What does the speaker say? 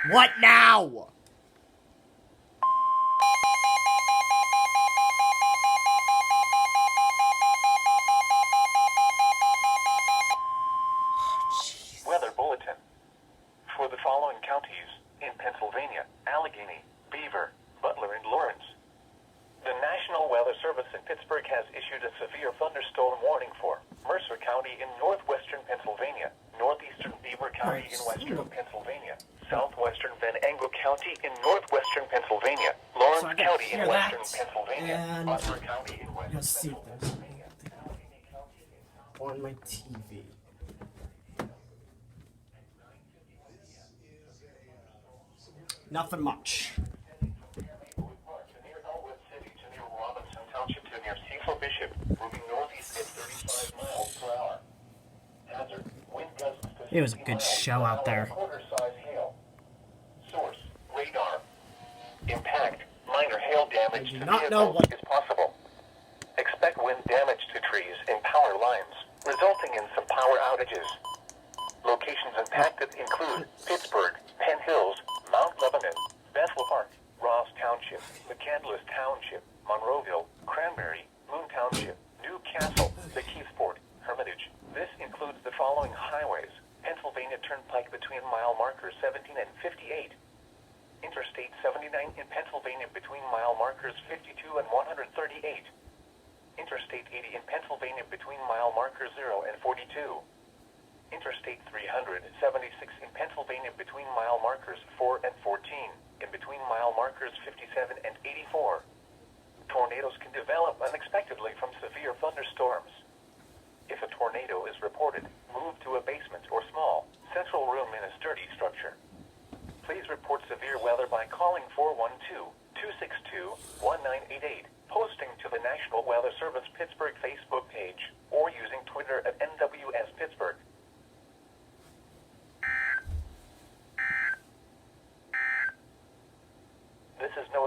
What now? Weather Bulletin. For the following counties in Pennsylvania: Allegheny, Beaver, Butler, and Lawrence. The National Weather Service in Pittsburgh has issued a severe thunderstorm warning for Mercer County in northwestern Pennsylvania, northeastern Beaver County in western Pennsylvania, southwestern Van Angle County in northwestern Pennsylvania, Lawrence County in western Pennsylvania, Butler County in western See if there's Pennsylvania, on my TV. Nothing much. It was a good show out there. Source: radar. Impact: minor hail damage I do to not know vehicles what- is possible. Expect wind damage to trees and power lines, resulting in some power outages. Locations impacted include Pittsburgh, Penn Hills, Mount Lebanon, Bethel Park, Ross Township, McCandless Township, Monroeville, Cranberry, Moon Township, New Castle, McKeithport, Hermitage. This includes the following highways: Pennsylvania Turnpike between mile markers 17 and 58. Interstate 79 in Pennsylvania between mile markers 52 and 138. Interstate 80 in Pennsylvania between mile markers 0 and 42. Interstate 376 in Pennsylvania between mile markers 4 and 14, in between mile markers 57 and 84. Tornadoes can develop unexpectedly from severe thunderstorms. If a tornado is reported, move to a basement or small, central room in a sturdy structure. Please report severe weather by calling 412-262-1988, posting to the National Weather Service Pittsburgh Facebook page, or using Twitter at NWS Pittsburgh. This is no